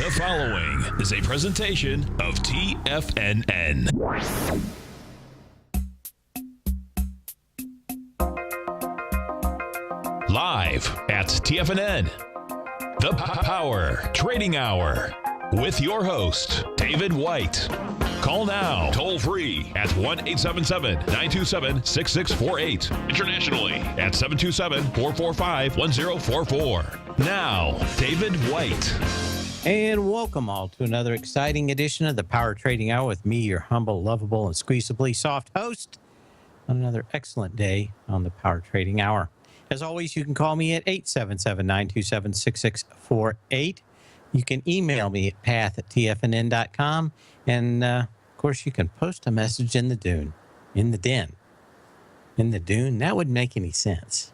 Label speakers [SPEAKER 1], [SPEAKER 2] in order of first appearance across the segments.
[SPEAKER 1] The following is a presentation of TFNN. Live at TFNN, the Power Trading Hour, with your host, David White. Call now, toll free at 1-877-927-6648. Internationally at 727-445-1044. Now, David White.
[SPEAKER 2] And welcome all to another exciting edition of the Power Trading Hour with me, your humble, lovable, and squeezably soft host on another excellent day on the Power Trading Hour. As always, you can call me at 877-927-6648. You can email me at path@tfnn.com. And, of course, you can post a message in the dune. In the den. In the dune? That wouldn't make any sense.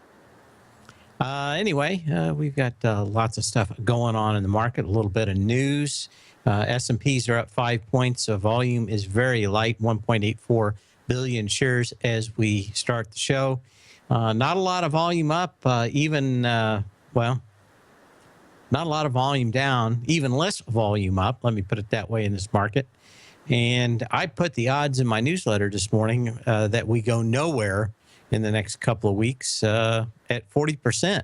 [SPEAKER 2] Anyway, we've got lots of stuff going on in the market, a little bit of news. S&Ps are up 5 points. So volume is very light, 1.84 billion shares as we start the show. Not a lot of volume up, not a lot of volume down, even less volume up. Let me put it that way in this market. And I put the odds in my newsletter this morning that we go nowhere in the next couple of weeks at 40%.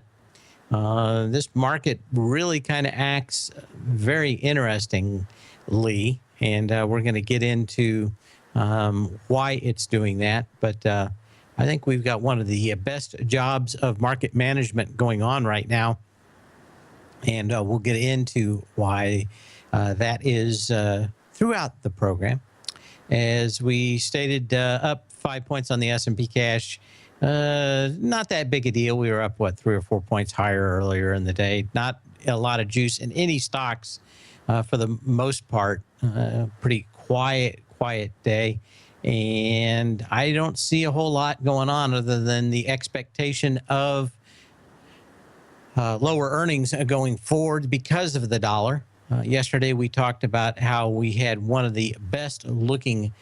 [SPEAKER 2] This market really kind of acts very interestingly, and we're going to get into why it's doing that. But I think we've got one of the best jobs of market management going on right now, and we'll get into why that is throughout the program. As we stated, up 5 points on the S&P cash. Not that big a deal. We were up, 3 or 4 points higher earlier in the day. Not a lot of juice in any stocks for the most part. Pretty quiet day. And I don't see a whole lot going on other than the expectation of lower earnings going forward because of the dollar. Yesterday, we talked about how we had one of the best looking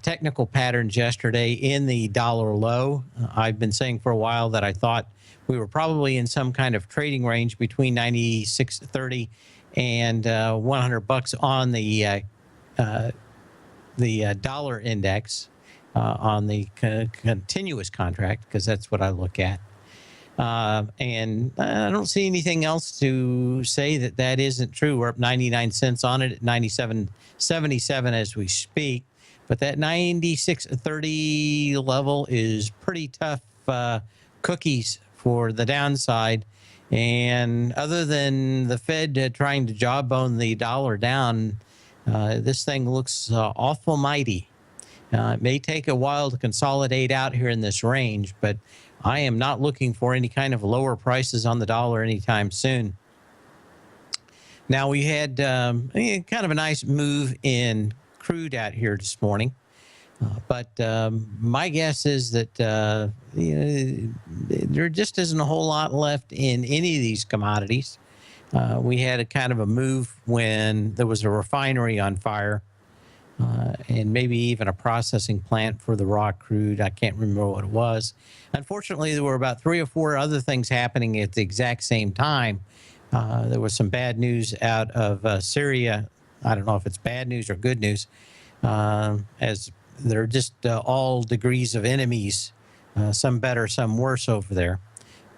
[SPEAKER 2] technical patterns yesterday in the dollar low. I've been saying for a while that I thought we were probably in some kind of trading range between 96.30 and $100 on the dollar index on the continuous contract, because that's what I look at. And I don't see anything else to say that isn't true. We're up 99 cents on it at 97.77 as we speak. But that 96.30 level is pretty tough cookies for the downside. And other than the Fed trying to jawbone the dollar down, this thing looks awful mighty. It may take a while to consolidate out here in this range, but I am not looking for any kind of lower prices on the dollar anytime soon. Now, we had kind of a nice move in crude out here this morning, but my guess is that there just isn't a whole lot left in any of these commodities. We had a kind of a move when there was a refinery on fire, and maybe even a processing plant for the raw crude. I can't remember what it was. Unfortunately, there were about 3 or 4 other things happening at the exact same time. There was some bad news out of Syria. I don't know if it's bad news or good news, as they're just all degrees of enemies, some better, some worse over there.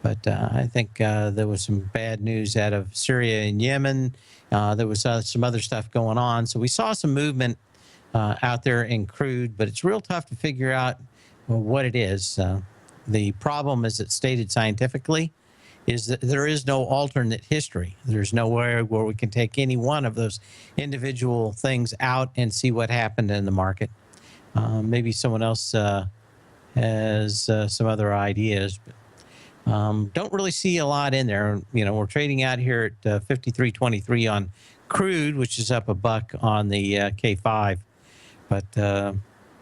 [SPEAKER 2] But I think there was some bad news out of Syria and Yemen. There was some other stuff going on. So we saw some movement out there in crude, but it's real tough to figure out what it is. The problem, as it's stated scientifically, is that there is no alternate history. There's nowhere where we can take any one of those individual things out and see what happened in the market. Maybe someone else has some other ideas, but don't really see a lot in there. We're trading out here at 53.23 on crude, which is up $1 on the K5, but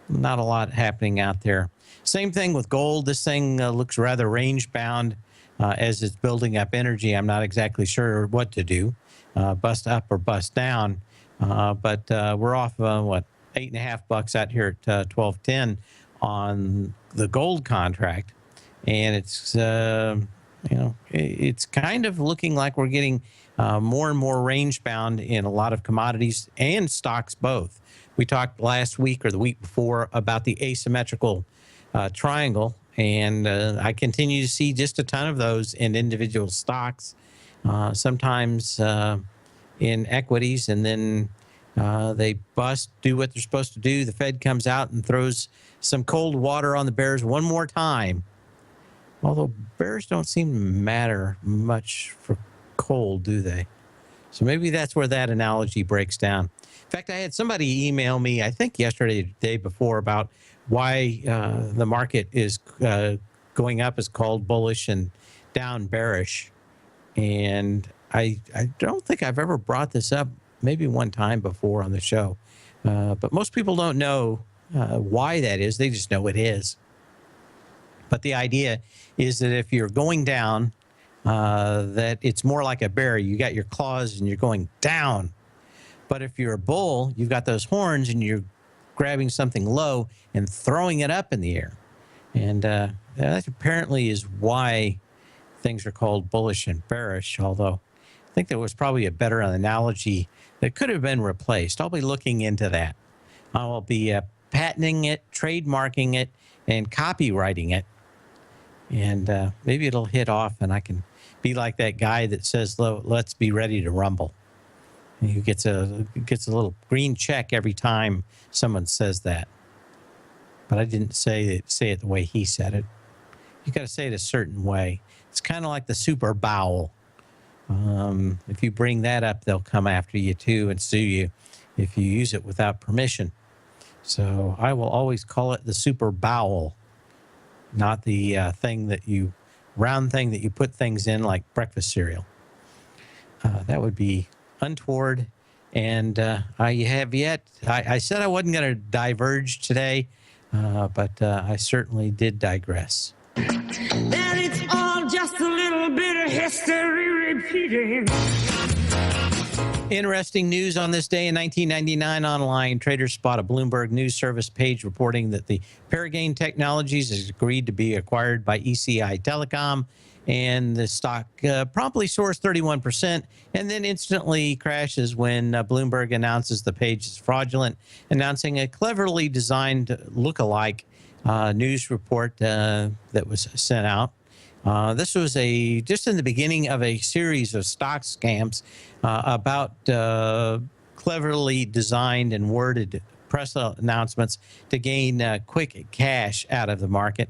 [SPEAKER 2] not a lot happening out there. Same thing with gold. This thing looks rather range bound as it's building up energy. I'm not exactly sure what to do, bust up or bust down, but we're off $8.50 out here at 12.10 on the gold contract. And it's It's kind of looking like we're getting more and more range bound in a lot of commodities and stocks both. We talked last week or the week before about the asymmetrical triangle, and I continue to see just a ton of those in individual stocks, sometimes in equities, and then they bust, do what they're supposed to do. The Fed comes out and throws some cold water on the bears one more time. Although bears don't seem to matter much for cold, do they? So maybe that's where that analogy breaks down. In fact, I had somebody email me, I think yesterday or the day before, about why the market is going up is called bullish and down bearish. And I don't think I've ever brought this up, maybe one time before on the show. But most people don't know why that is. They just know it is. But the idea is that if you're going down, that it's more like a bear. You got your claws and you're going down. But if you're a bull, you've got those horns and you're grabbing something low and throwing it up in the air. And that apparently is why things are called bullish and bearish, although I think there was probably a better analogy that could have been replaced. I'll be looking into that. I will be patenting it, trademarking it, and copywriting it. And maybe it'll hit off and I can be like that guy that says, let's be ready to rumble. And he gets a little green check every time someone says that. But I didn't say it the way he said it. You got to say it a certain way. It's kind of like the super bowel. If you bring that up, they'll come after you too and sue you if you use it without permission. So I will always call it the super bowel, not the round thing that you put things in like breakfast cereal. That would be untoward. And I said I wasn't going to diverge today, but I certainly did digress.
[SPEAKER 3] And it's all just a little bit of history repeating.
[SPEAKER 2] Interesting news on this day in 1999 online. Traders spot a Bloomberg News Service page reporting that the Paragon Technologies has agreed to be acquired by ECI Telecom, and the stock promptly soars 31% and then instantly crashes when Bloomberg announces the page is fraudulent, announcing a cleverly designed look-alike news report that was sent out. This was just in the beginning of a series of stock scams about cleverly designed and worded press announcements to gain quick cash out of the market.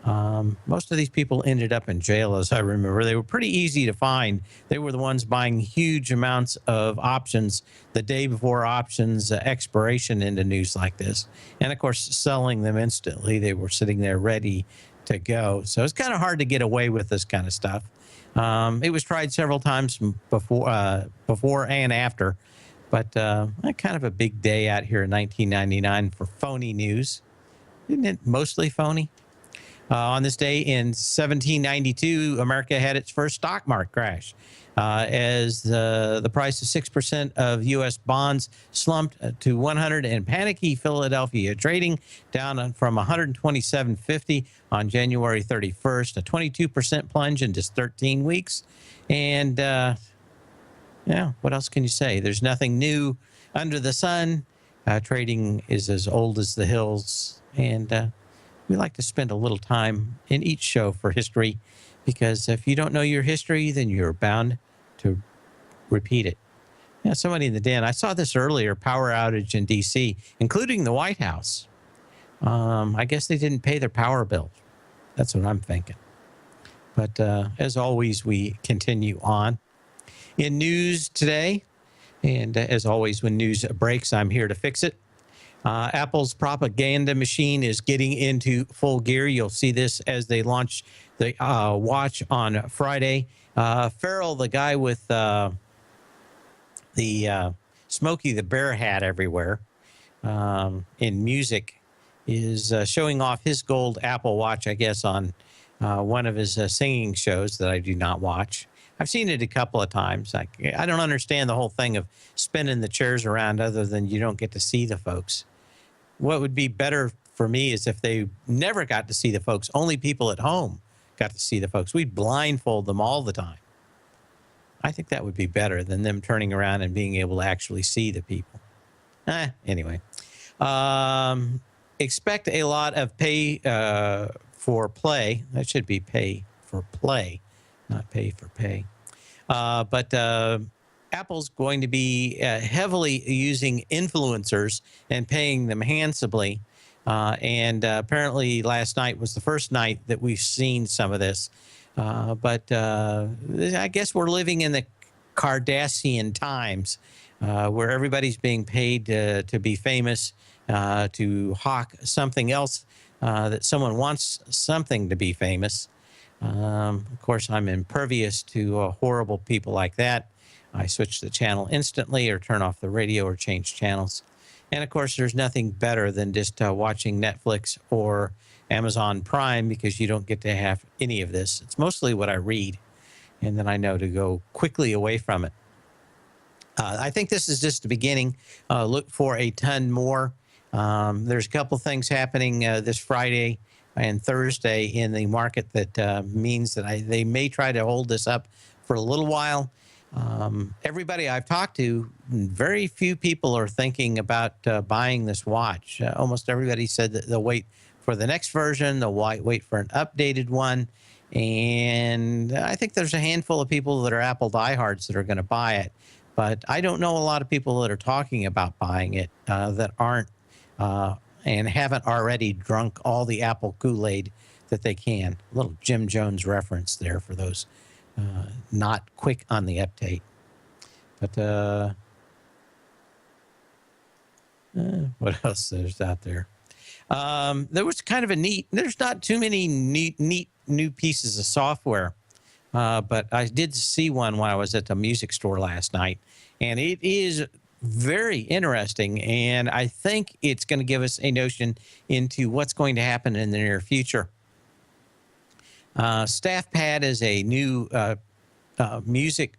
[SPEAKER 2] Most of these people ended up in jail, as I remember. They were pretty easy to find. They were the ones buying huge amounts of options the day before options expiration into news like this. And, of course, selling them instantly. They were sitting there ready to go. So it's kind of hard to get away with this kind of stuff. It was tried several times before and after. But kind of a big day out here in 1999 for phony news. Isn't it mostly phony? On this day in 1792, America had its first stock market crash as the price of 6% of U.S. bonds slumped to 100 and panicky Philadelphia trading down from 127.50 on January 31st, a 22% plunge in just 13 weeks. And what else can you say? There's nothing new under the sun. Trading is as old as the hills, and we like to spend a little time in each show for history, because if you don't know your history, then you're bound to repeat it. Somebody in the den, I saw this earlier, power outage in D.C., including the White House. I guess they didn't pay their power bill. That's what I'm thinking. But as always, we continue on. In news today, and as always, when news breaks, I'm here to fix it. Apple's propaganda machine is getting into full gear. You'll see this as they launch the watch on Friday. Farrell, the guy with the Smokey the Bear hat everywhere in music, is showing off his gold Apple Watch, I guess, on one of his singing shows that I do not watch. I've seen it a couple of times. I don't understand the whole thing of spinning the chairs around other than you don't get to see the folks. What would be better for me is if they never got to see the folks, only people at home got to see the folks. We'd blindfold them all the time. I think that would be better than them turning around and being able to actually see the people. Anyway, expect a lot of pay for play. That should be pay for play, not pay for pay. But Apple's going to be heavily using influencers and paying them handsomely. And apparently last night was the first night that we've seen some of this. But I guess we're living in the Kardashian times where everybody's being paid to be famous, to hawk something else that someone wants something to be famous. Of course, I'm impervious to horrible people like that. I switch the channel instantly or turn off the radio or change channels. And of course, there's nothing better than just watching Netflix or Amazon Prime because you don't get to have any of this. It's mostly what I read, and then I know to go quickly away from it. I think this is just the beginning. Look for a ton more. There's a couple things happening this Friday and Thursday in the market that means that they may try to hold this up for a little while. Everybody I've talked to, very few people are thinking about buying this watch. Almost everybody said that they'll wait for the next version, they'll wait for an updated one. And I think there's a handful of people that are Apple diehards that are going to buy it. But I don't know a lot of people that are talking about buying it that aren't and haven't already drunk all the Apple Kool-Aid that they can. A little Jim Jones reference there for those not quick on the update. But what else there's out there? There was kind of there's not too many neat new pieces of software, but I did see one when I was at the music store last night, and it is very interesting, and I think it's going to give us a notion into what's going to happen in the near future. StaffPad is a new music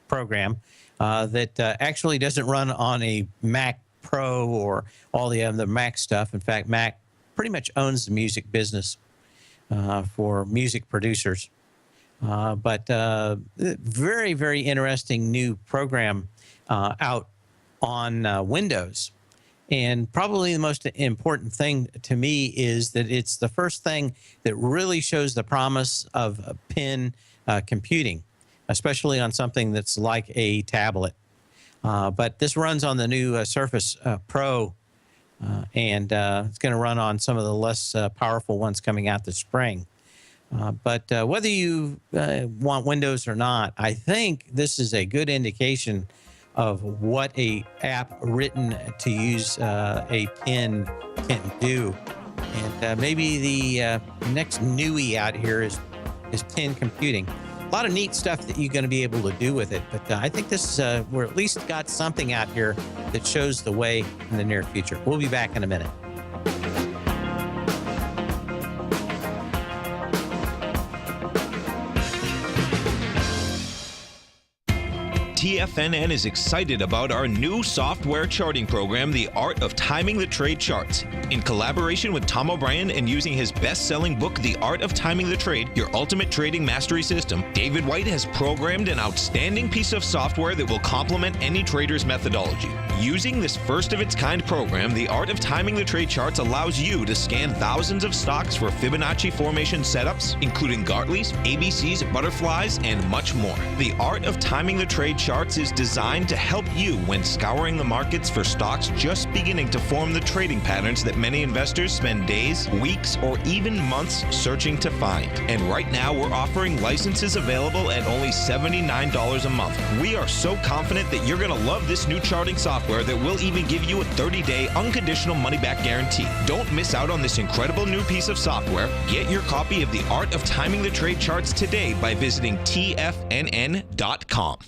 [SPEAKER 2] program that actually doesn't run on a Mac Pro or all the other Mac stuff. In fact, Mac pretty much owns the music business for music producers. But very, very interesting new program out on Windows. And probably the most important thing to me is that it's the first thing that really shows the promise of pin computing, especially on something that's like a tablet. But this runs on the new Surface Pro, and it's going to run on some of the less powerful ones coming out this spring. But whether you want Windows or not, I think this is a good indication of what a app written to use a pen can do. And maybe the next newie out here is pen computing. A lot of neat stuff that you're going to be able to do with it. But I think this we're at least got something out here that shows the way in the near future. We'll be back in a minute.
[SPEAKER 4] TFNN is excited about our new software charting program, The Art of Timing the Trade Charts. In collaboration with Tom O'Brien and using his best-selling book, The Art of Timing the Trade, Your Ultimate Trading Mastery System, David White has programmed an outstanding piece of software that will complement any trader's methodology. Using this first-of-its-kind program, The Art of Timing the Trade Charts allows you to scan thousands of stocks for Fibonacci formation setups, including Gartley's, ABC's, butterflies, and much more. The Art of Timing the Trade Charts is designed to help you when scouring the markets for stocks just beginning to form the trading patterns that many investors spend days, weeks, or even months searching to find. And right now, we're offering licenses available at only $79 a month. We are so confident that you're going to love this new charting software that will even give you a 30-day unconditional money-back guarantee. Don't miss out on this incredible new piece of software. Get your copy of The Art of Timing the Trade Charts today by visiting TFNN.com.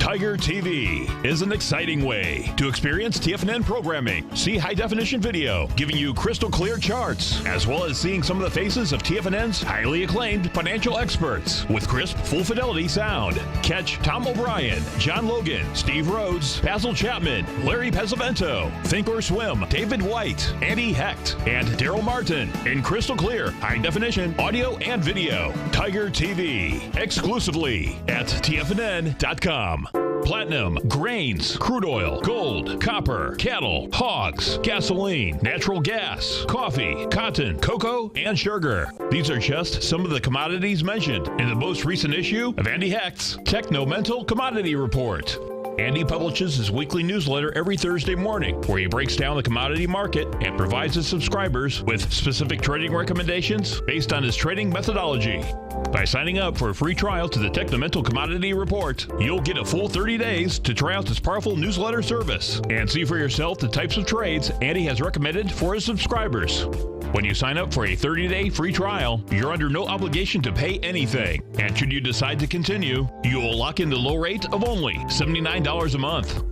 [SPEAKER 1] Tiger TV is an exciting way to experience TFNN programming. See high-definition video giving you crystal clear charts, as well as seeing some of the faces of TFNN's highly acclaimed financial experts with crisp, full-fidelity sound. Catch Tom O'Brien, John Logan, Steve Rhodes, Basil Chapman, Larry Pesavento, Think or Swim, David White, Andy Hecht, and Daryl Martin in crystal clear, high-definition audio and video. Tiger TV, exclusively at TFNN.com. Platinum, grains, crude oil, gold, copper, cattle, hogs, gasoline, natural gas, coffee, cotton, cocoa, and sugar. These are just some of the commodities mentioned in the most recent issue of Andy Hecht's Techno-Mental Commodity Report. Andy publishes his weekly newsletter every Thursday morning, where he breaks down the commodity market and provides his subscribers with specific trading recommendations based on his trading methodology. By signing up for a free trial to the Techno-Mental Commodity Report, you'll get a full 30 days to try out this powerful newsletter service and see for yourself the types of trades Andy has recommended for his subscribers. When you sign up for a 30-day free trial, you're under no obligation to pay anything. And should you decide to continue, you will lock in the low rate of only $79 a month.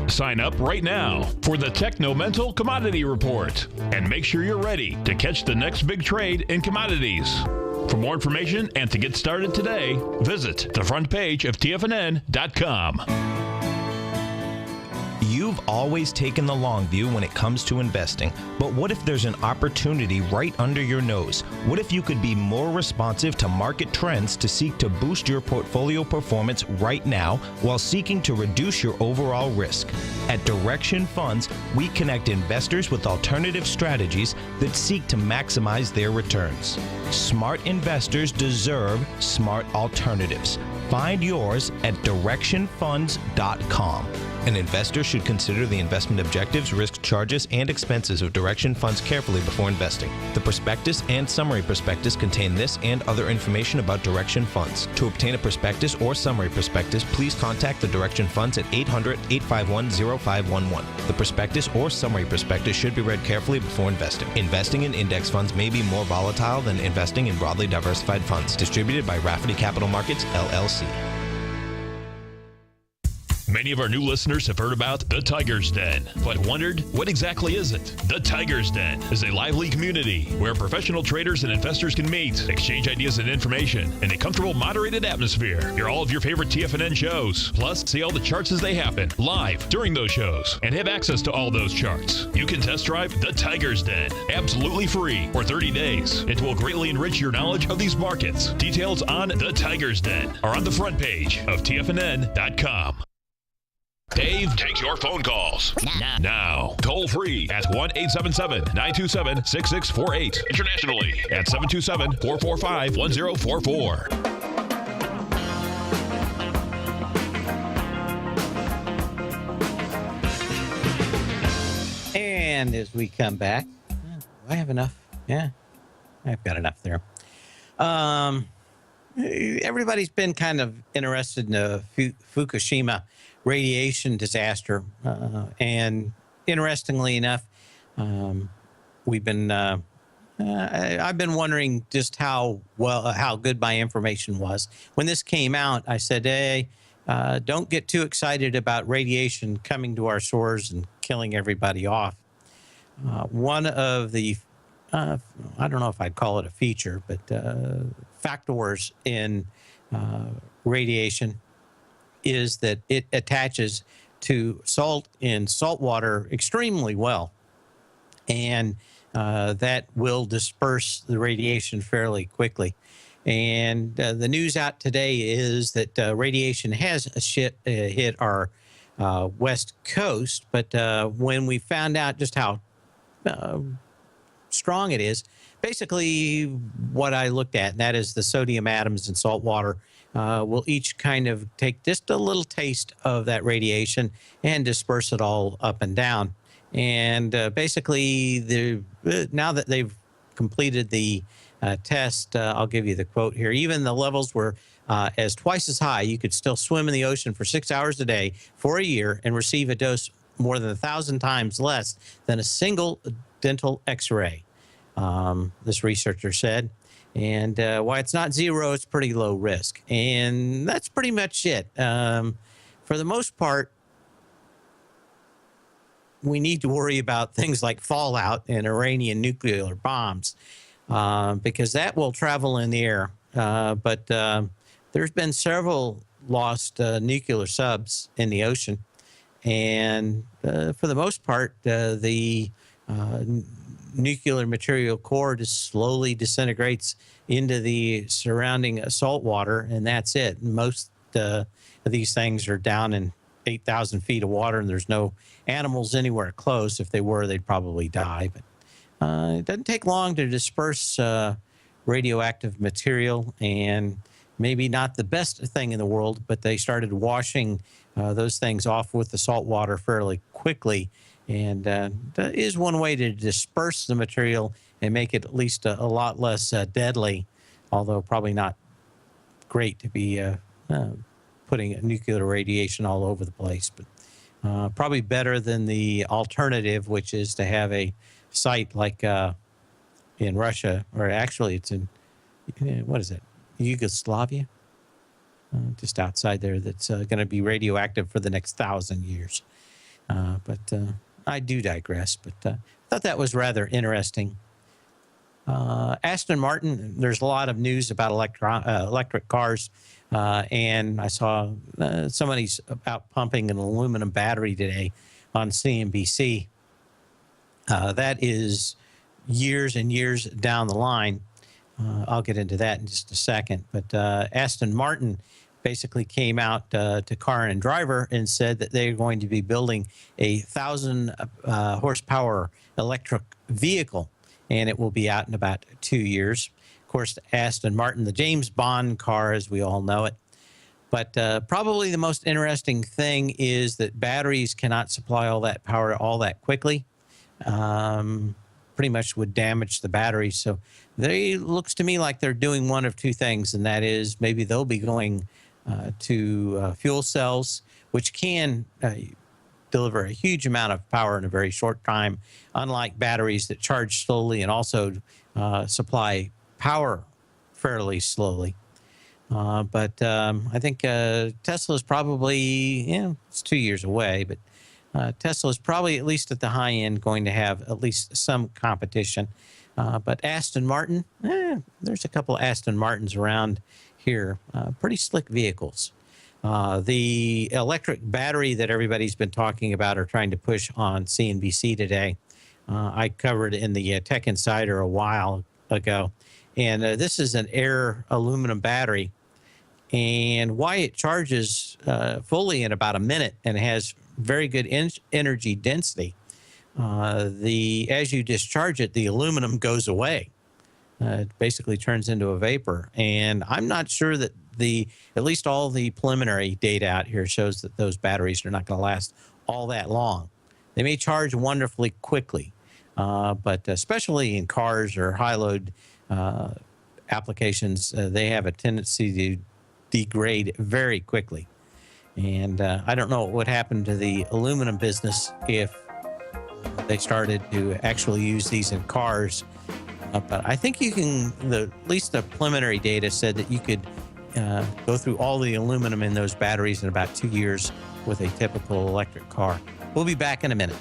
[SPEAKER 1] Sign up right now for the Techno-Mental Commodity Report and make sure you're ready to catch the next big trade in commodities. For more information and to get started today, visit the front page of TFNN.com.
[SPEAKER 4] You've always taken the long view when it comes to investing, but what if there's an opportunity right under your nose? What if you could be more responsive to market trends to seek to boost your portfolio performance right now while seeking to reduce your overall risk? At Direction Funds, we connect investors with alternative strategies that seek to maximize their returns. Smart investors deserve smart alternatives. Find yours at directionfunds.com. An investor should consider the investment objectives, risk charges, and expenses of Direction Funds carefully before investing. The prospectus and summary prospectus contain this and other information about Direction Funds. To obtain a prospectus or summary prospectus, please contact the Direction Funds at 800-851-0511. The prospectus or summary prospectus should be read carefully before investing. Investing in index funds may be more volatile than investing in broadly diversified funds. Distributed by Rafferty Capital Markets, LLC.
[SPEAKER 1] Many of our new listeners have heard about the Tiger's Den, but wondered, what exactly is it? The Tiger's Den is a lively community where professional traders and investors can meet, exchange ideas and information in a comfortable, moderated atmosphere. Hear all of your favorite TFNN shows, plus see all the charts as they happen live during those shows, and have access to all those charts. You can test drive the Tiger's Den absolutely free for 30 days. It will greatly enrich your knowledge of these markets. Details on the Tiger's Den are on the front page of TFNN.com. Dave takes your phone calls now. Toll free at 1-877-927-6648. Internationally at 727-445-1044.
[SPEAKER 2] And as we come back, do I have enough? Yeah, I've got enough there. Everybody's been kind of interested in the Fukushima radiation disaster, and interestingly enough, I've been wondering just how good my information was. When this came out, I said, hey, don't get too excited about radiation coming to our shores and killing everybody off. One of the I don't know if I'd call it a feature, but factors in radiation is that it attaches to salt in salt water extremely well, and that will disperse the radiation fairly quickly. And the news out today is that radiation has hit our west coast, but when we found out just how strong it is, basically what I looked at, and that is the sodium atoms in salt water will each kind of take just a little taste of that radiation and disperse it all up and down. And basically, now that they've completed the test, I'll give you the quote here. Even the levels were as twice as high. You could still swim in the ocean for 6 hours a day for a year and receive a dose more than 1,000 times less than a single dental X-ray, this researcher said. And why it's not zero, it's pretty low risk. And that's pretty much it. for the most part, we need to worry about things like fallout and Iranian nuclear bombs, because that will travel in the air. But there's been several lost nuclear subs in the ocean. And for the most part, the nuclear material core just slowly disintegrates into the surrounding salt water, and that's it. Most of these things are down in 8,000 feet of water, and there's no animals anywhere close. If they were, they'd probably die. But it doesn't take long to disperse radioactive material, and maybe not the best thing in the world, but they started washing those things off with the salt water fairly quickly. And that is one way to disperse the material and make it at least a lot less deadly, although probably not great to be putting nuclear radiation all over the place. But probably better than the alternative, which is to have a site like in Russia, or actually it's in, what is it, Yugoslavia? Just outside there, that's going to be radioactive for the next 1,000 years. But I do digress, but I thought that was rather interesting. Aston Martin, there's a lot of news about electric cars, and I saw somebody's about pumping an aluminum battery today on CNBC. That is years and years down the line. I'll get into that in just a second. But Aston Martin basically came out to Car and Driver and said that they're going to be building a 1,000 horsepower electric vehicle, and it will be out in about 2 years. Of course, Aston Martin, the James Bond car, as we all know it. But probably the most interesting thing is that batteries cannot supply all that power all that quickly. Pretty much would damage the batteries. So they looks to me like they're doing one of two things, and that is maybe they'll be going to fuel cells, which can deliver a huge amount of power in a very short time, unlike batteries that charge slowly and also supply power fairly slowly. But I think Tesla's probably, it's 2 years away, but Tesla is probably, at least at the high end, going to have at least some competition. But Aston Martin, there's a couple of Aston Martins around here, pretty slick vehicles. The electric battery that everybody's been talking about or trying to push on CNBC today, I covered in the Tech Insider a while ago. And this is an air aluminum battery. And why it charges fully in about a minute and has very good energy density. As you discharge it, the aluminum goes away. It basically turns into a vapor. And I'm not sure that at least all the preliminary data out here shows that those batteries are not going to last all that long. They may charge wonderfully quickly, but especially in cars or high load applications, they have a tendency to degrade very quickly. And I don't know what would happen to the aluminum business if they started to actually use these in cars. But I think you can, at least the preliminary data said that you could go through all the aluminum in those batteries in about 2 years with a typical electric car. We'll be back in a minute.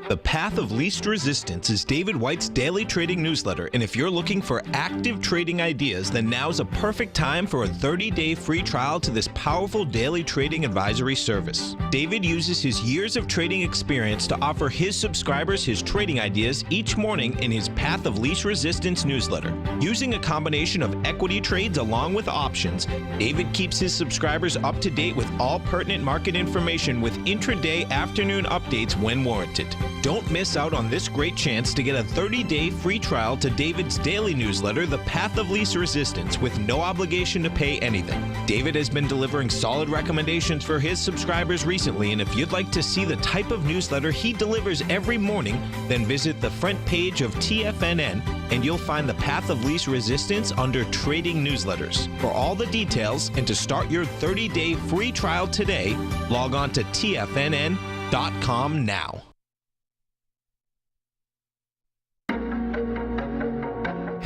[SPEAKER 4] The Path of Least Resistance is David White's daily trading newsletter, and if you're looking for active trading ideas, then now's a perfect time for a 30-day free trial to this powerful daily trading advisory service. David uses his years of trading experience to offer his subscribers his trading ideas each morning in his Path of Least Resistance newsletter. Using a combination of equity trades along with options, David keeps his subscribers up to date with all pertinent market information with intraday afternoon updates when warranted. Don't miss out on this great chance to get a 30-day free trial to David's daily newsletter, The Path of Least Resistance, with no obligation to pay anything. David has been delivering solid recommendations for his subscribers recently, and if you'd like to see the type of newsletter he delivers every morning, then visit the front page of TFNN, and you'll find The Path of Least Resistance under Trading Newsletters. For all the details and to start your 30-day free trial today, log on to TFNN.com now.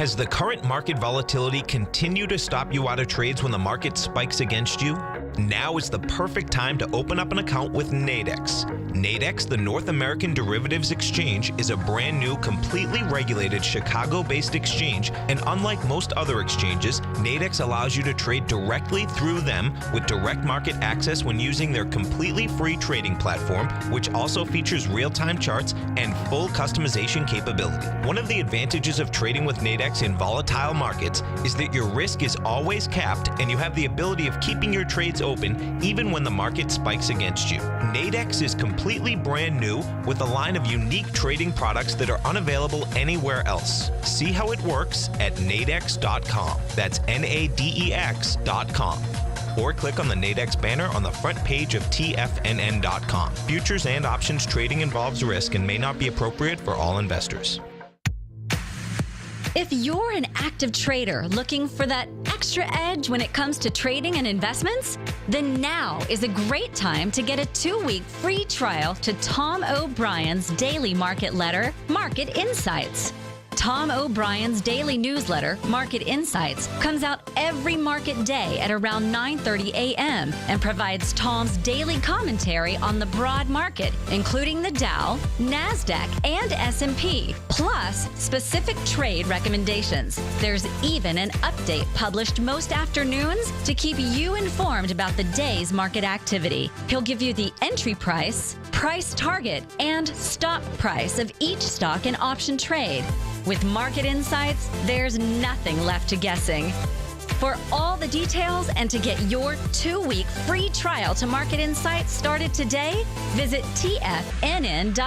[SPEAKER 4] Has the current market volatility continued to stop you out of trades when the market spikes against you? Now is the perfect time to open up an account with Nadex. Nadex, the North American Derivatives Exchange, is a brand new, completely regulated Chicago-based exchange, and unlike most other exchanges, Nadex allows you to trade directly through them with direct market access when using their completely free trading platform, which also features real-time charts and full customization capability. One of the advantages of trading with Nadex in volatile markets is that your risk is always capped and you have the ability of keeping your trades open even when the market spikes against you. Nadex is completely brand new with a line of unique trading products that are unavailable anywhere else. See how it works at nadex.com. That's NADEX.com. Or click on the Nadex banner on the front page of TFNN.com. Futures and options trading involves risk and may not be appropriate for all investors.
[SPEAKER 5] If you're an active trader looking for that extra edge when it comes to trading and investments, then now is a great time to get a 2-week free trial to Tom O'Brien's daily market letter, Market Insights. Tom O'Brien's daily newsletter, Market Insights, comes out every market day at around 9:30 a.m. and provides Tom's daily commentary on the broad market, including the Dow, NASDAQ, and S&P, plus specific trade recommendations. There's even an update published most afternoons to keep you informed about the day's market activity. He'll give you the entry price, price target, and stop price of each stock and option trade. With Market Insights, there's nothing left to guessing. For all the details and to get your 2-week free trial to Market Insights started today, visit TFNN.com.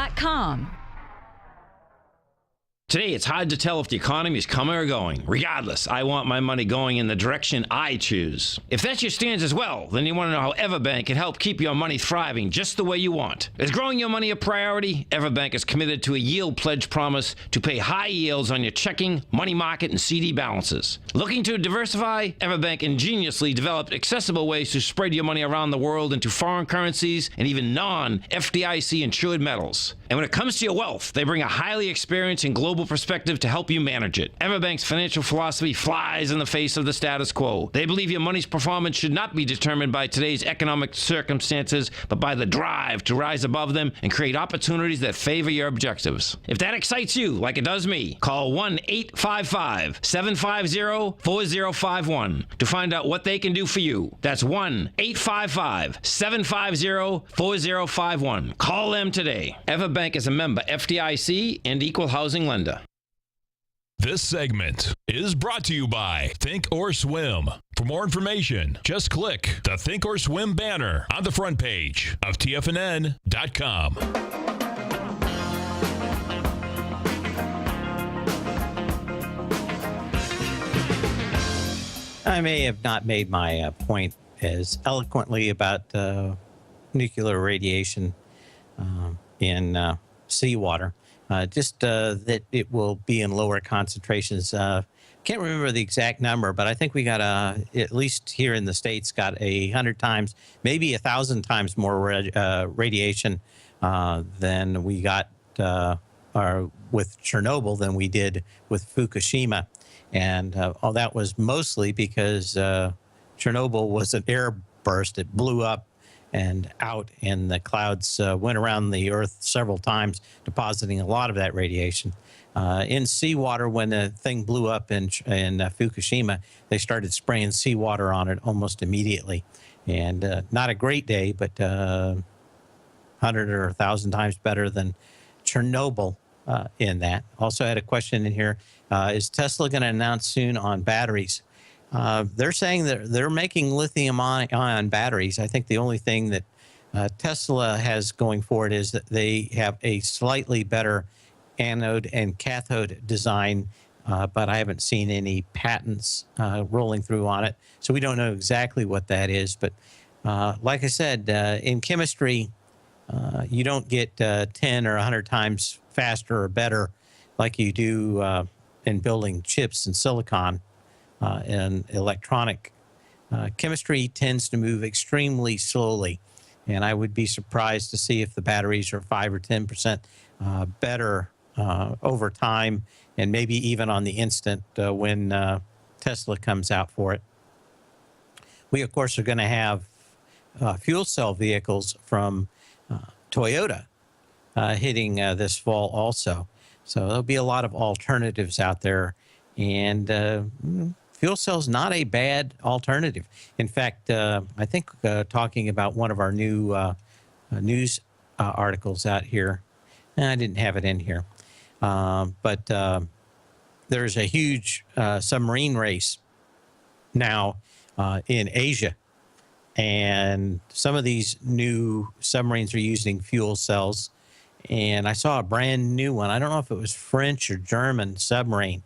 [SPEAKER 6] Today, it's hard to tell if the economy is coming or going. Regardless, I want my money going in the direction I choose. If that's your stance as well, then you want to know how Everbank can help keep your money thriving just the way you want. Is growing your money a priority? Everbank is committed to a yield pledge promise to pay high yields on your checking, money market, and CD balances. Looking to diversify? Everbank ingeniously developed accessible ways to spread your money around the world into foreign currencies and even non-FDIC insured metals. And when it comes to your wealth, they bring a highly experienced and global perspective to help you manage it. Everbank's financial philosophy flies in the face of the status quo. They believe your money's performance should not be determined by today's economic circumstances, but by the drive to rise above them and create opportunities that favor your objectives. If that excites you, like it does me, call 1-855-750-4051 to find out what they can do for you. That's 1-855-750-4051. Call them today. Everbank is a member FDIC and equal housing lender.
[SPEAKER 1] This segment is brought to you by Think or Swim. For more information, just click the Think or Swim banner on the front page of TFNN.com.
[SPEAKER 2] I may have not made my point as eloquently about nuclear radiation in seawater. Just that it will be in lower concentrations. Can't remember the exact number, but I think we got at least here in the States, got 100 times, maybe 1,000 times more radiation than we got with Chernobyl than we did with Fukushima. And all that was mostly because Chernobyl was an air burst. It blew up and out, and the clouds went around the Earth several times, depositing a lot of that radiation. In seawater, when the thing blew up in Fukushima, they started spraying seawater on it almost immediately. And not a great day, but 100 or 1,000 times better than Chernobyl in that. Also had a question in here. Is Tesla going to announce soon on batteries? They're saying that they're making lithium-ion batteries. I think the only thing that Tesla has going for it is that they have a slightly better anode and cathode design, but I haven't seen any patents rolling through on it. So we don't know exactly what that is. But like I said, in chemistry, you don't get 10 or 100 times faster or better like you do in building chips and silicon. And electronic chemistry tends to move extremely slowly, and I would be surprised to see if the batteries are 5 or 10% better over time, and maybe even on the instant when Tesla comes out for it. We, of course, are going to have fuel cell vehicles from Toyota hitting this fall also. So there'll be a lot of alternatives out there. And fuel cell's not a bad alternative. In fact, I think talking about one of our new news articles out here, I didn't have it in here, but there's a huge submarine race now in Asia. And some of these new submarines are using fuel cells. And I saw a brand new one. I don't know if it was French or German submarine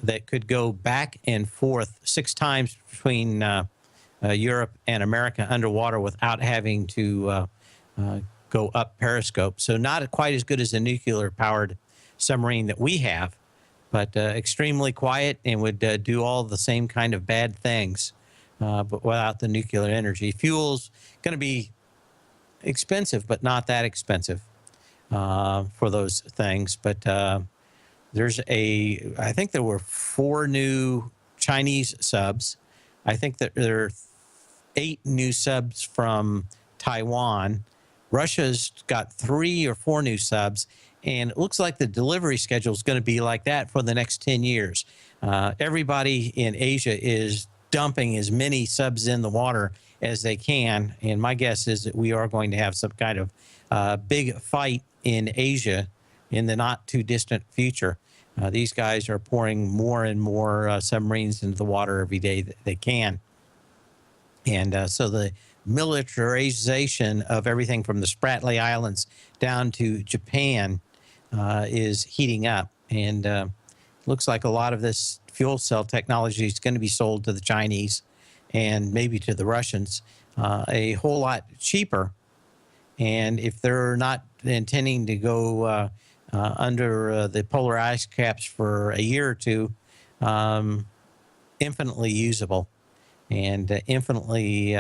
[SPEAKER 2] that could go back and forth 6 times between Europe and America underwater without having to go up periscope. So not quite as good as a nuclear-powered submarine that we have, but extremely quiet and would do all the same kind of bad things, but without the nuclear energy. Fuel's going to be expensive, but not that expensive for those things. But I think there were 4 new Chinese subs. I think that there are 8 new subs from Taiwan. Russia's got 3 or 4 new subs, and it looks like the delivery schedule is going to be like that for the next 10 years. Everybody in Asia is dumping as many subs in the water as they can, and my guess is that we are going to have some kind of big fight in Asia in the not too distant future. These guys are pouring more and more submarines into the water every day that they can. And so the militarization of everything from the Spratly Islands down to Japan is heating up. And looks like a lot of this fuel cell technology is going to be sold to the Chinese and maybe to the Russians a whole lot cheaper. And if they're not intending to go under the polar ice caps for a year or two, infinitely usable and infinitely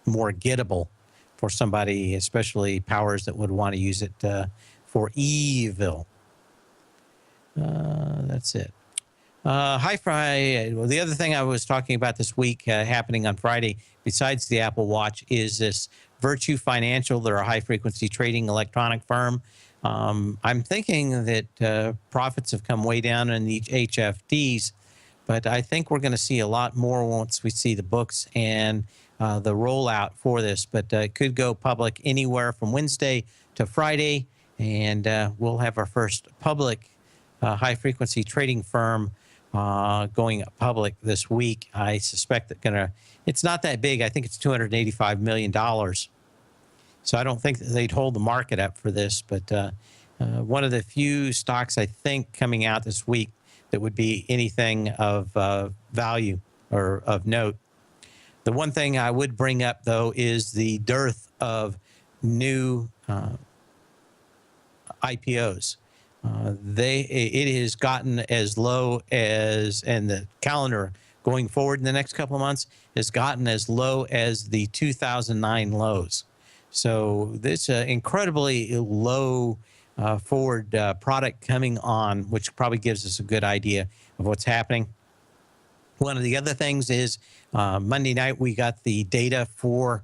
[SPEAKER 2] more gettable for somebody, especially powers that would want to use it for evil. That's it. Hi-Fi. Well, the other thing I was talking about this week happening on Friday, besides the Apple Watch, is this Virtue Financial. They're a high-frequency trading electronic firm. I'm thinking that profits have come way down in the HFTs, but I think we're going to see a lot more once we see the books and the rollout for this. But it could go public anywhere from Wednesday to Friday, and we'll have our first public high-frequency trading firm going public this week. I suspect that it's not that big. I think it's $285 million. So I don't think that they'd hold the market up for this, but one of the few stocks I think coming out this week that would be anything of value or of note. The one thing I would bring up, though, is the dearth of new IPOs. It has gotten as low as, and the calendar going forward in the next couple of months has gotten as low as the 2009 lows. So this incredibly low forward product coming on, which probably gives us a good idea of what's happening. One of the other things is Monday night we got the data for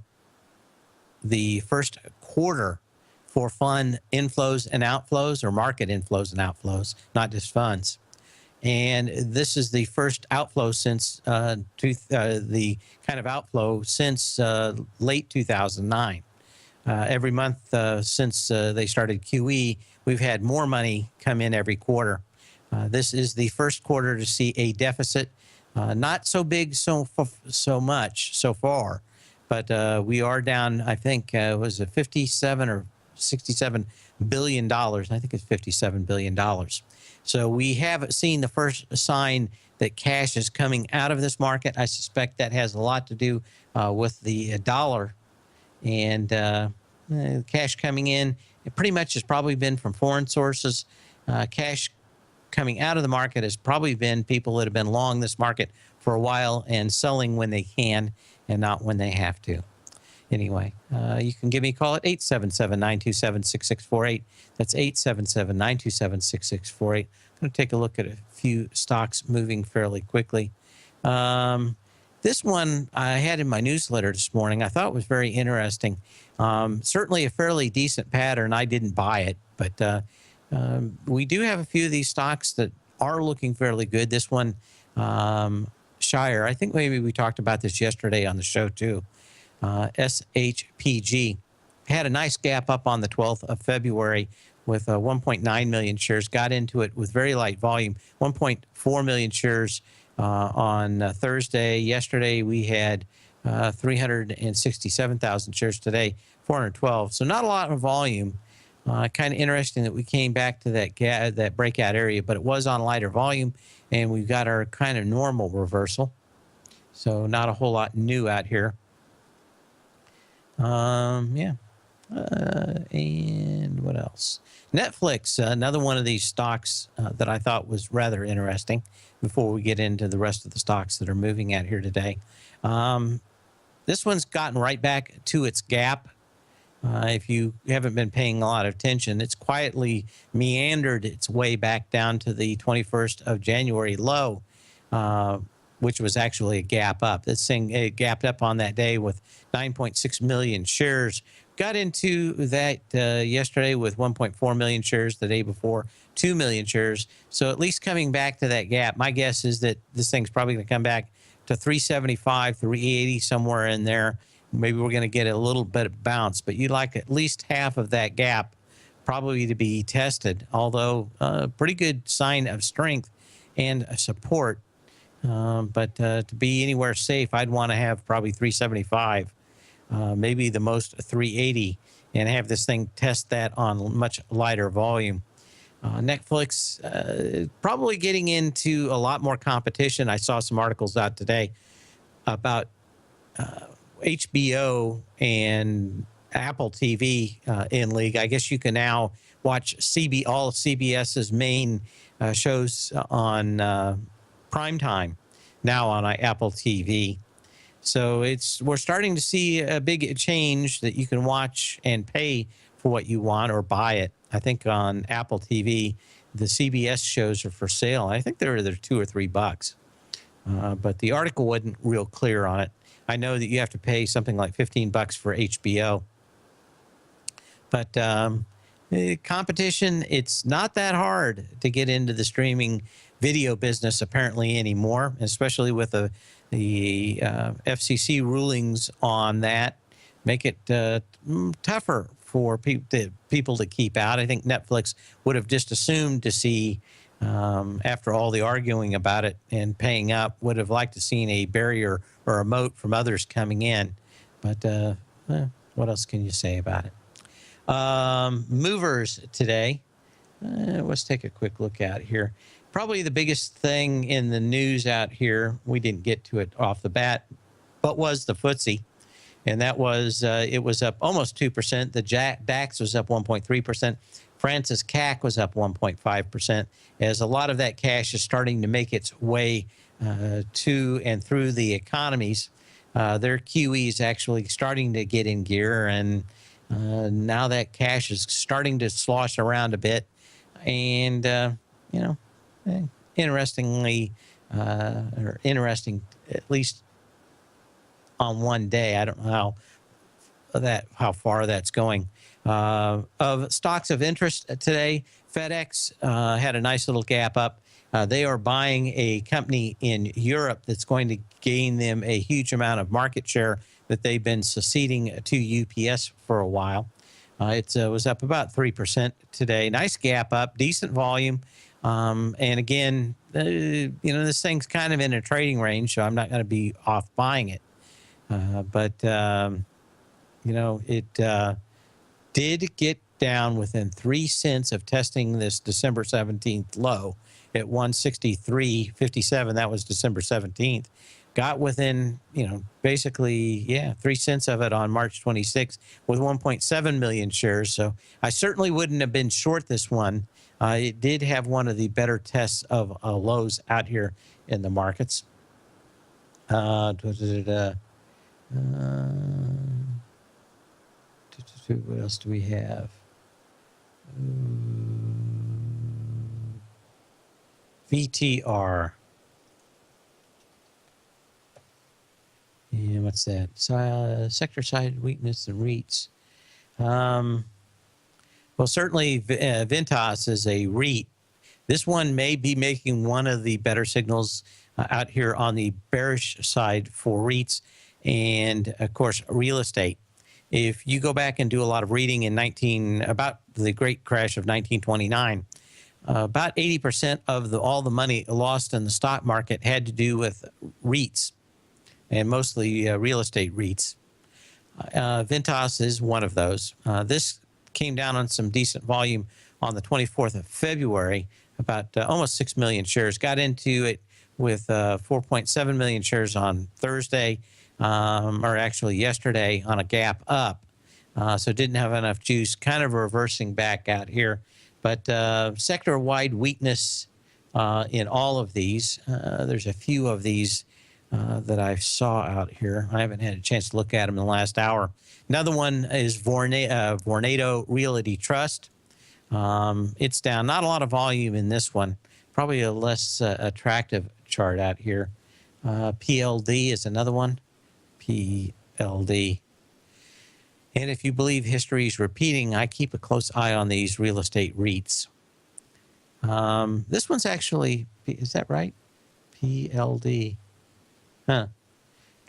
[SPEAKER 2] the first quarter for fund inflows and outflows, or market inflows and outflows, not just funds. And this is the first outflow since the kind of outflow since late 2009. Every month since they started QE, we've had more money come in every quarter. This is the first quarter to see a deficit, not so big so much so far, but we are down, I think, was it 57 or $67 billion. I think it's $57 billion. So we haven't seen the first sign that cash is coming out of this market. I suspect that has a lot to do with the dollar, and cash coming in. It pretty much has probably been from foreign sources. Cash coming out of the market has probably been people that have been long this market for a while and selling when they can and not when they have to. anyway, you can give me a call at 877-927-6648. That's 877-927-6648. I'm going to take a look at a few stocks moving fairly quickly. This one I had in my newsletter this morning. I thought was very interesting. Certainly a fairly decent pattern. I didn't buy it, but we do have a few of these stocks that are looking fairly good. This one, Shire, I think maybe we talked about this yesterday on the show too. SHPG had a nice gap up on the 12th of February with 1.9 million shares. Got into it with very light volume, 1.4 million shares on Thursday. Yesterday we had 367,000 shares. Today 412. So not a lot of volume. Kind of interesting that we came back to that breakout area, but it was on lighter volume, and we've got our kind of normal reversal. So not a whole lot new out here. Yeah. And what else? Netflix, another one of these stocks that I thought was rather interesting before we get into the rest of the stocks that are moving out here today. This one's gotten right back to its gap. If you haven't been paying a lot of attention, it's quietly meandered its way back down to the 21st of January low, which was actually a gap up. This thing gapped up on that day with 9.6 million shares. Got into that yesterday with 1.4 million shares, the day before 2 million shares. So at least coming back to that gap, my guess is that this thing's probably going to come back to 375, 380, somewhere in there. Maybe we're going to get a little bit of bounce, but you'd like at least half of that gap probably to be tested, although a pretty good sign of strength and support. But to be anywhere safe, I'd want to have probably 375, maybe the most 380, and have this thing test that on much lighter volume. Netflix probably getting into a lot more competition. I saw some articles out today about HBO and Apple TV in league. I guess you can now watch all of CBS's main shows on prime time now on Apple TV. So we're starting to see a big change that you can watch and pay for what you want or buy it. I think on Apple TV, the CBS shows are for sale. I think they're $2 or $3, but the article wasn't real clear on it. I know that you have to pay something like $15 for HBO. But competition, it's not that hard to get into the streaming video business apparently anymore, especially with the FCC rulings on that. Make it tougher for people to keep out. I think Netflix would have just assumed to see, after all the arguing about it and paying up, would have liked to seen a barrier or a moat from others coming in. But what else can you say about it? Movers today. Let's take a quick look out here. Probably the biggest thing in the news out here, we didn't get to it off the bat, but was the FTSE. And that was, it was up almost 2%. The DAX was up 1.3%. France's CAC was up 1.5%, as a lot of that cash is starting to make its way to and through the economies. Their QE is actually starting to get in gear, and now that cash is starting to slosh around a bit. And, interesting, at least on one day. I don't know how far that's going. Of stocks of interest today, FedEx had a nice little gap up. They are buying a company in Europe that's going to gain them a huge amount of market share that they've been ceding to UPS for a while. It was up about 3% today. Nice gap up, decent volume. And again, this thing's kind of in a trading range, so I'm not going to be off buying it. But it did get down within 3 cents of testing this December 17th low at 163.57. That was December 17th. Got within, basically, 3 cents of it on March 26th with 1.7 million shares. So I certainly wouldn't have been short this one. It did have one of the better tests of lows out here in the markets. What else do we have? VTR. And what's that? Sector side weakness and REITs. Well, certainly Ventas is a REIT. This one may be making one of the better signals out here on the bearish side for REITs and, of course, real estate. If you go back and do a lot of reading about the great crash of 1929, about 80% of all the money lost in the stock market had to do with REITs, and mostly real estate REITs. Ventas is one of those. This came down on some decent volume on the 24th of February, about almost 6 million shares. Got into it with 4.7 million shares on Thursday, or actually yesterday on a gap up. So didn't have enough juice, kind of reversing back out here. But sector-wide weakness in all of these. There's a few of these that I saw out here. I haven't had a chance to look at them in the last hour. Another one is Vornado Realty Trust. It's down. Not a lot of volume in this one. Probably a less attractive chart out here. PLD is another one. PLD. And if you believe history is repeating, I keep a close eye on these real estate REITs. This one's actually, is that right? PLD. Huh.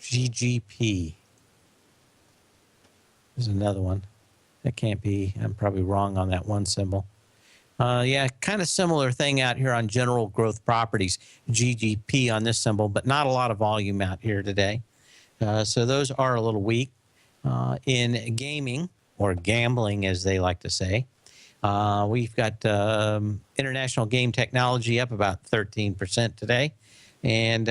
[SPEAKER 2] GGP. There's another one. That can't be. I'm probably wrong on that one symbol. Yeah, kind of similar thing out here on General Growth Properties. GGP on this symbol, but not a lot of volume out here today. So those are a little weak. In gaming, or gambling as they like to say, we've got International Game Technology up about 13% today. And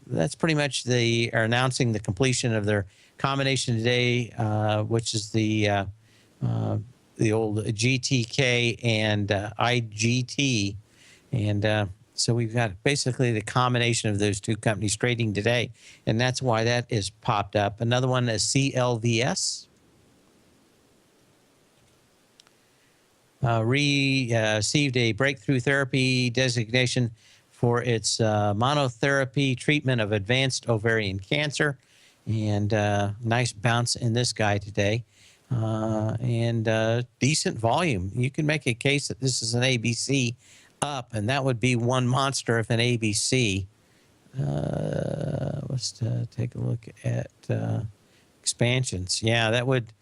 [SPEAKER 2] that's pretty much they are announcing the completion of their combination today, which is the old GTK and IGT. And so we've got basically the combination of those two companies trading today, and that's why that is popped up. Another one is CLVS. Received a breakthrough therapy designation for its monotherapy treatment of advanced ovarian cancer. And nice bounce in this guy today. And decent volume. You can make a case that this is an ABC up, and that would be one monster of an ABC. Let's take a look at expansions. Yeah, that would,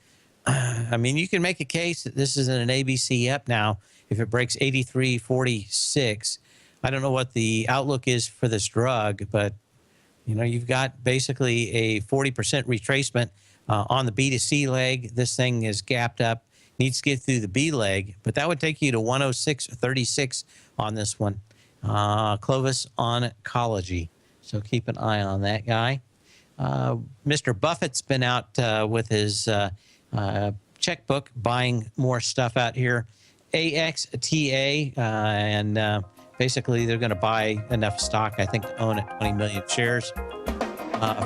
[SPEAKER 2] I mean, you can make a case that this is an ABC up now if it breaks 83.46. I don't know what the outlook is for this drug, but, you know, you've got basically a 40% retracement on the B to C leg. This thing is gapped up. Needs to get through the B leg, but that would take you to 106.36 on this one. Clovis Oncology. So keep an eye on that guy. Mr. Buffett's been out with his checkbook, buying more stuff out here. AXTA, and basically they're going to buy enough stock, I think, to own 20 million shares.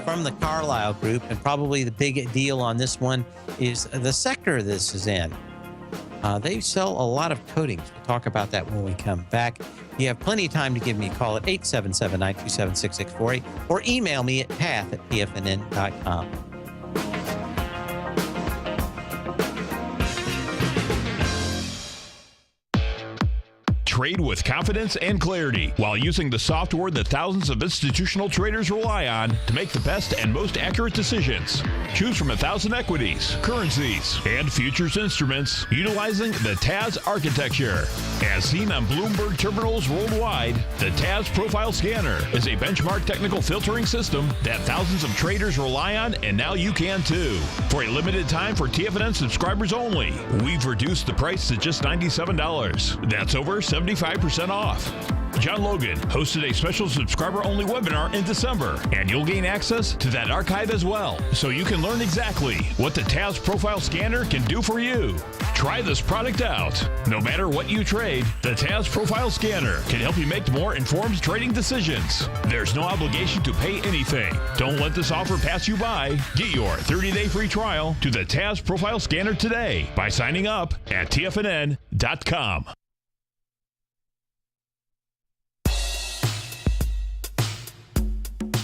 [SPEAKER 2] From the Carlyle Group, and probably the big deal on this one is the sector this is in. They sell a lot of coatings. We'll talk about that when we come back. You have plenty of time to give me a call at 877-927-6648 or email me at path@tfnn.com.
[SPEAKER 1] Trade with confidence and clarity while using the software that thousands of institutional traders rely on to make the best and most accurate decisions. Choose from 1,000 equities, currencies, and futures instruments utilizing the TAS architecture. As seen on Bloomberg terminals worldwide, the TAS Profile Scanner is a benchmark technical filtering system that thousands of traders rely on, and now you can too. For a limited time for TFNN subscribers only, we've reduced the price to just $97. That's over 75% off. John Logan hosted a special subscriber-only webinar in December, and you'll gain access to that archive as well, so you can learn exactly what the TAS Profile Scanner can do for you. Try this product out. No matter what you trade, the TAS Profile Scanner can help you make more informed trading decisions. There's no obligation to pay anything. Don't let this offer pass you by. Get your 30-day free trial to the TAS Profile Scanner today by signing up at TFNN.com.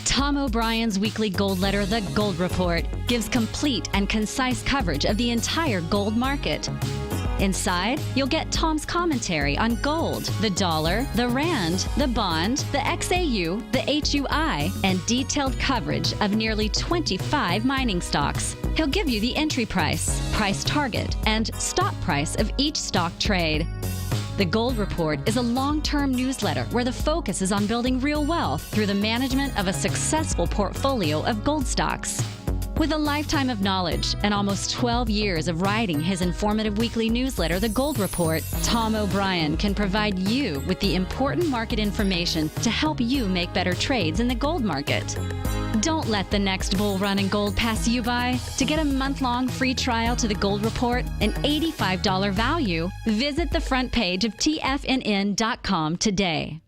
[SPEAKER 5] Tom O'Brien's weekly gold letter, The Gold Report, gives complete and concise coverage of the entire gold market. Inside, you'll get Tom's commentary on gold, the dollar, the rand, the bond, the XAU, the HUI, and detailed coverage of nearly 25 mining stocks. He'll give you the entry price, price target, and stop price of each stock trade. The Gold Report is a long-term newsletter where the focus is on building real wealth through the management of a successful portfolio of gold stocks. With a lifetime of knowledge and almost 12 years of writing his informative weekly newsletter, The Gold Report, Tom O'Brien can provide you with the important market information to help you make better trades in the gold market. Don't let the next bull run in gold pass you by. To get a month-long free trial to The Gold Report, an $85 value, visit the front page of TFNN.com today.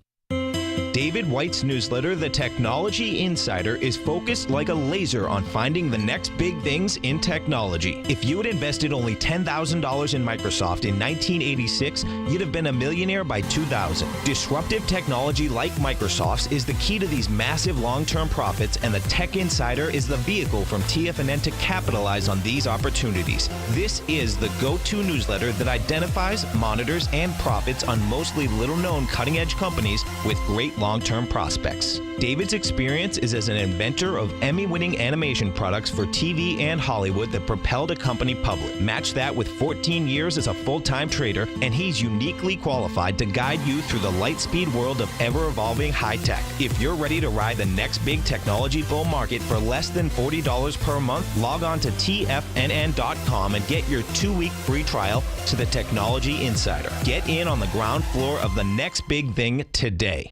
[SPEAKER 4] David White's newsletter, The Technology Insider, is focused like a laser on finding the next big things in technology. If you had invested only $10,000 in Microsoft in 1986, you'd have been a millionaire by 2000. Disruptive technology like Microsoft's is the key to these massive long-term profits, and the Tech Insider is the vehicle from TFNN to capitalize on these opportunities. This is the go-to newsletter that identifies, monitors, and profits on mostly little-known cutting-edge companies with great long-term prospects. David's experience is as an inventor of Emmy-winning animation products for TV and Hollywood that propelled a company public. Match that with 14 years as a full-time trader, and he's uniquely qualified to guide you through the light-speed world of ever-evolving high-tech. If you're ready to ride the next big technology bull market for less than $40 per month, log on to TFNN.com and get your 2-week free trial to the Technology Insider. Get in on the ground floor of the next big thing today.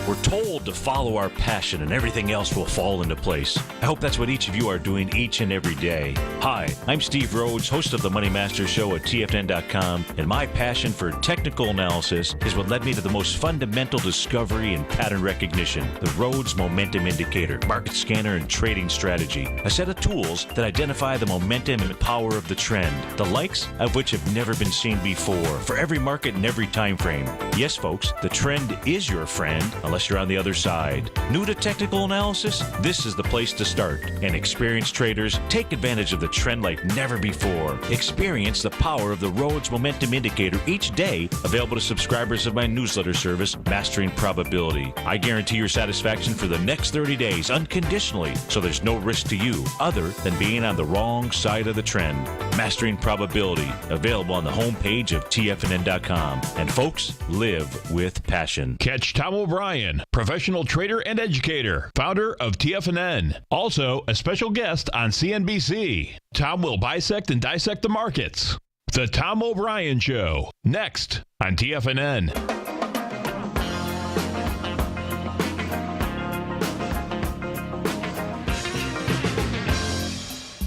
[SPEAKER 7] We're told to follow our passion and everything else will fall into place. I hope that's what each of you are doing each and every day. Hi, I'm Steve Rhodes, host of the Money Master Show at TFNN.com, and my passion for technical analysis is what led me to the most fundamental discovery in pattern recognition, the Rhodes Momentum Indicator, market scanner, and trading strategy, a set of tools that identify the momentum and power of the trend, the likes of which have never been seen before, for every market and every time frame. Yes, folks, the trend is your friend, unless you're on the other side. New to technical analysis? This is the place to start. And experienced traders take advantage of the trend like never before. Experience the power of the Rhodes Momentum Indicator each day, available to subscribers of my newsletter service, Mastering Probability. I guarantee your satisfaction for the next 30 days unconditionally, so there's no risk to you other than being on the wrong side of the trend. Mastering Probability, available on the homepage of TFNN.com. And folks, live with passion.
[SPEAKER 1] Catch Tom O'Brien, professional trader and educator, founder of TFNN. Also, a special guest on CNBC. Tom will bisect and dissect the markets. The Tom O'Brien Show, next on TFNN.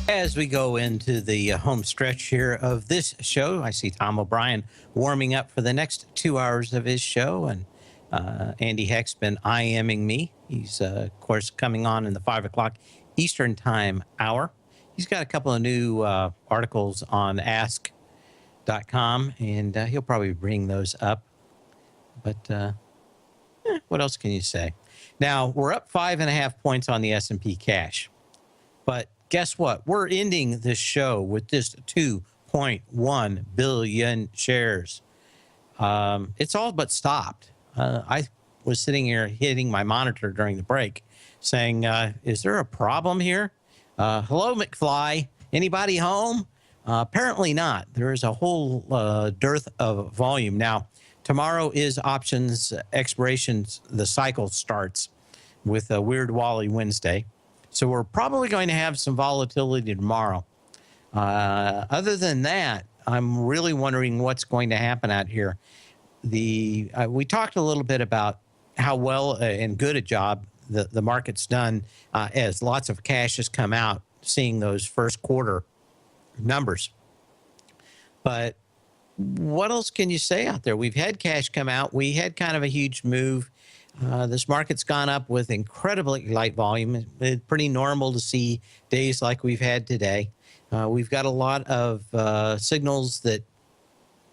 [SPEAKER 2] As we go into the home stretch here of this show, I see Tom O'Brien warming up for the next 2 hours of his show, and Andy Heck's been IMing me. He's, of course, coming on in the 5 o'clock Eastern Time hour. He's got a couple of new articles on ask.com, and he'll probably bring those up. But what else can you say? Now, we're up 5.5 points on the S&P cash. But guess what? We're ending this show with just 2.1 billion shares. It's all but stopped. I was sitting here hitting my monitor during the break saying, is there a problem here? Hello, McFly. Anybody home? Apparently not. There is a whole dearth of volume. Now, tomorrow is options expirations. The cycle starts with a Weird Wally Wednesday. So we're probably going to have some volatility tomorrow. Other than that, I'm really wondering what's going to happen out here. We talked a little bit about how well and good a job the market's done as lots of cash has come out, seeing those first quarter numbers. But what else can you say out there? We've had cash come out. We had kind of a huge move. This market's gone up with incredibly light volume. It's pretty normal to see days like we've had today. We've got a lot of signals that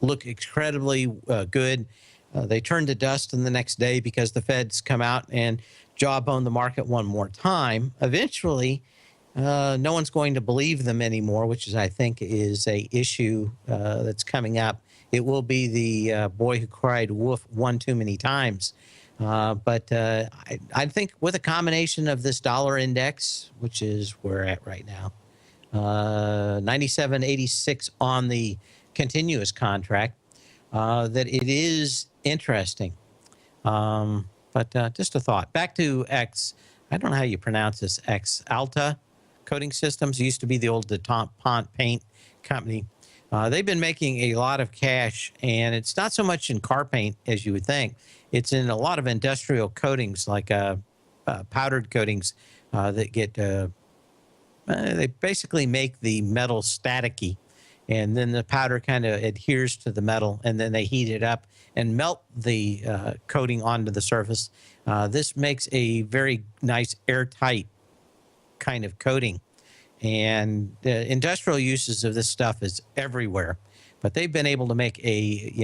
[SPEAKER 2] look incredibly good. They turn to dust in the next day because the Feds come out and jawbone the market one more time. Eventually, no one's going to believe them anymore, which is, I think, is a issue that's coming up. It will be the boy who cried wolf one too many times. But I think with a combination of this dollar index, which is where we're at right now, 97.86 on the continuous contract, that it is interesting. But just a thought. Back to X. I don't know how you pronounce this. X Alta Coating Systems. It used to be the old DuPont paint company. They've been making a lot of cash, and it's not so much in car paint as you would think. It's in a lot of industrial coatings, like powdered coatings that get. They basically make the metal staticky, and then the powder kind of adheres to the metal, and then they heat it up and melt the coating onto the surface. This makes a very nice airtight kind of coating. And industrial uses of this stuff is everywhere. But they've been able to make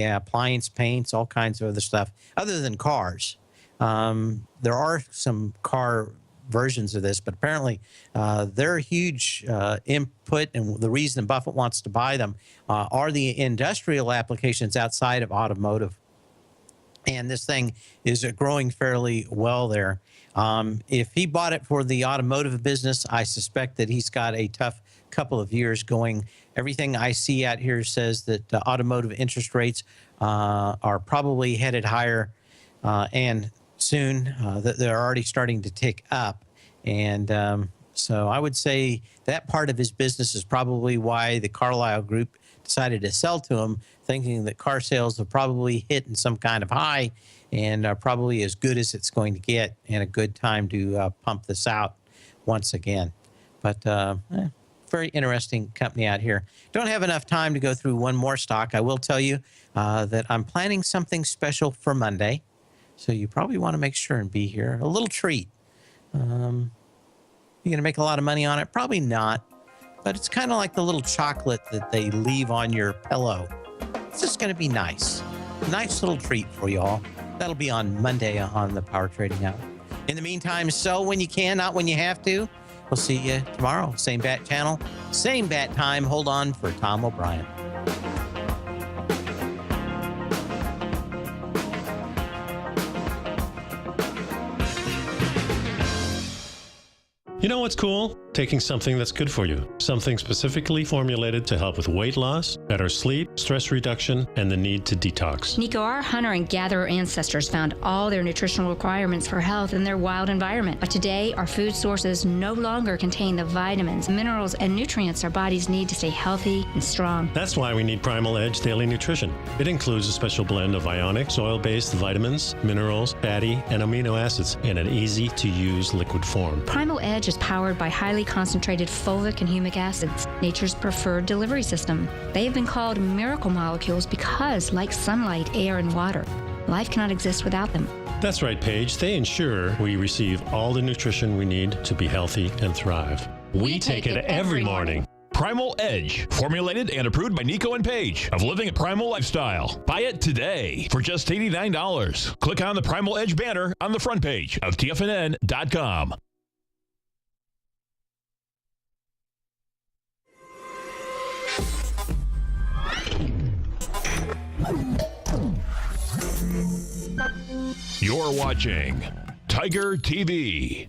[SPEAKER 2] appliance paints, all kinds of other stuff, other than cars. There are some car versions of this, but apparently their huge input, and the reason Buffett wants to buy them are the industrial applications outside of automotive. And this thing is growing fairly well there. If he bought it for the automotive business, I suspect that he's got a tough couple of years going. Everything I see out here says that automotive interest rates are probably headed higher and soon, that they're already starting to tick up. And so I would say that part of his business is probably why the Carlyle Group decided to sell to him, thinking that car sales have probably hit in some kind of high and are probably as good as it's going to get, and a good time to pump this out once again. But very interesting company out here. Don't have enough time to go through one more stock. I will tell you that I'm planning something special for Monday, so you probably want to make sure and be here. A little treat. You're going to make a lot of money on it? Probably not. But it's kind of like the little chocolate that they leave on your pillow. It's just going to be nice. Nice little treat for you all. That'll be on Monday on the Power Trading Hour. In the meantime, sell when you can, not when you have to. We'll see you tomorrow. Same bat channel, same bat time. Hold on for Tom O'Brien.
[SPEAKER 8] You know what's cool? Taking something that's good for you. Something specifically formulated to help with weight loss, better sleep, stress reduction, and the need to detox.
[SPEAKER 9] Nico, our hunter and gatherer ancestors found all their nutritional requirements for health in their wild environment. But today, our food sources no longer contain the vitamins, minerals, and nutrients our bodies need to stay healthy and strong.
[SPEAKER 8] That's why we need Primal Edge Daily Nutrition. It includes a special blend of ionic, soil-based vitamins, minerals, fatty, and amino acids in an easy-to-use liquid form.
[SPEAKER 9] Primal Edge is powered by highly concentrated fulvic and humic acids, nature's preferred delivery system. They have been called miracle molecules because, like sunlight, air, and water, life cannot exist without them.
[SPEAKER 8] That's right, Paige. They ensure we receive all the nutrition we need to be healthy and thrive. We take it every morning.
[SPEAKER 1] Primal Edge, formulated and approved by Nico and Paige of Living a Primal Lifestyle. Buy it today for just $89. Click on the Primal Edge banner on the front page of TFNN.com. You're watching Tiger TV.